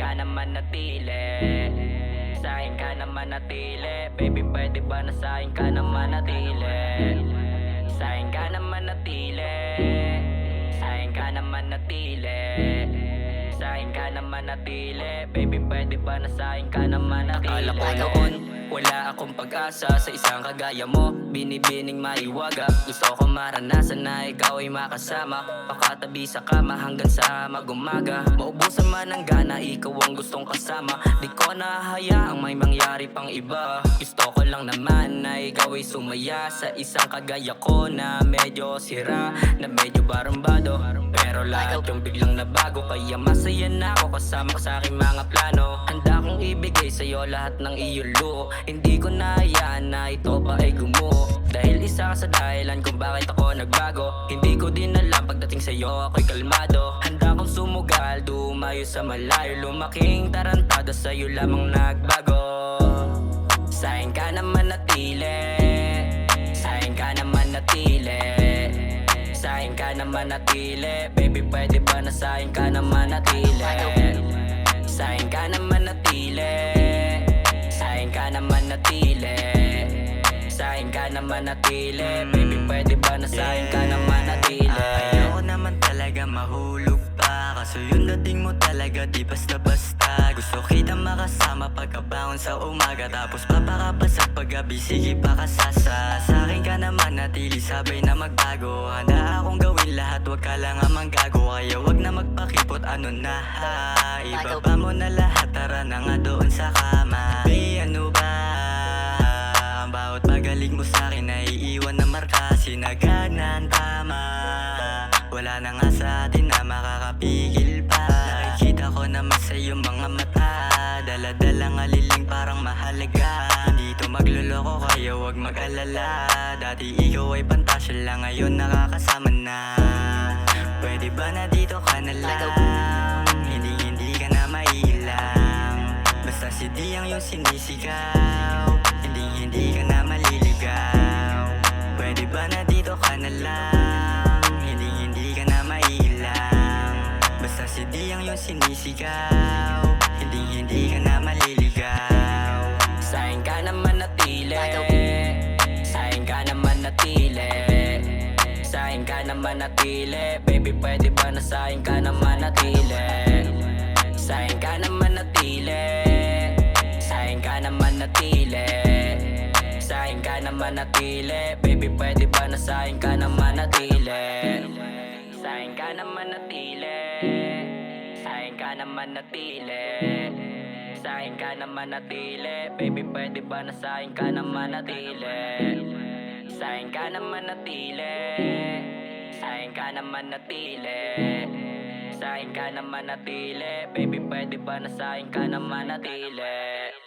ka naman natili. Sa'kin ka naman natili. Baby, pwede ba na sa'kin ka naman natili? Sa'kin ka naman natili. Sa'kin ka naman natili. Sa'kin ka naman natili. Baby, pwede ba na sa'kin ka naman natili? Akala ko noon wala akong pag-asa sa isang kagaya mo. Binibining maiwaga. Gusto ko maranasan na ikaw ay makasama. Pakatabi sa kama hanggang sa mag-umaga. Maubusan man ang gana, ikaw ang gustong kasama. Di ko nahahayaang may mangyari pang iba. Gusto ko lang naman na ikaw ay sumaya sa isang kagaya ko na medyo sira, na medyo barambado. Pero lahat yung biglang nabago, kaya masaya na ako kasama ko sa aking mga plano. Handa kong ibigay sa'yo lahat ng iyong luho. Hindi ko nahayaan na ito pa ay gumuho. Dahil isa ka sa dahilan kung bakit ako nagbago. Hindi ko din alam pagdating sa'yo ako'y kalmado. Handa kong sumugal, dumayo sa malayo. Lumaking tarantado, sa'yo lamang nagbago. Sa'kin ka naman natili. Sa'kin ka naman natili. Sa'kin ka naman natili. Baby, pwede ba na sa'kin ka naman natili? Sa'kin ka naman natili. Sa'kin ka naman natili. Sa'kin ka naman natili. Baby, pwede ba na sa'kin ka naman natili? Ayoko naman talaga mahulog pa, kaso yung dating mo talaga di basta-basta. Gusto kita makasama pagkabangon sa umaga, tapos papakapasag paggabi, sige pakasasa. Sa'kin ka naman natili, sabay na magbago. Handa akong gawin lahat, wag ka lang amang gago. Kaya wag na magpakipot, ano na ha. Ibaba mo na lahat, tara na nga doon sa kama. Hey, ano ba? Ang bawat pagaling mo sa'kin ay iiwan na marka. Sinaganan tama, wala na nga sa atin na makakapigil pa. Nakikita ko naman sa iyong mga mata, dala-dalang aliling parang mahalaga. Hindi to magloloko kaya wag mag-alala. Dati ikaw ay pantasya lang, ngayon nakakasama na. Pwede ba na dito ka na lang? Hindi ka na mailang. Basta si Di ang iyong sinisigaw, hindi ka na maliligaw. Pwede ba na dito ka na lang? Hindi ka na mailang. Basta si Di ang iyong sinisigaw, hindi ka na maliligaw. Sa'kin ka naman natili. Sa'kin ka naman natili. Sa'kin ka naman natili. Baby, pwede ba na sa'kin ka naman natili? Sa'kin ka naman natili. Sa'kin ka naman natili. Sa'kin ka naman natili. Baby, pwede ba na sa'kin ka naman natili? Sa'kin ka naman natili. Sa'kin ka naman natili. Sa'kin ka naman natili. Baby, pwede ba na sa'kin ka naman natili? Sa'kin ka naman natili. Sa'kin ka naman natili. Sa'kin ka naman natili. Baby, pwede ba na sa'kin ka naman natili?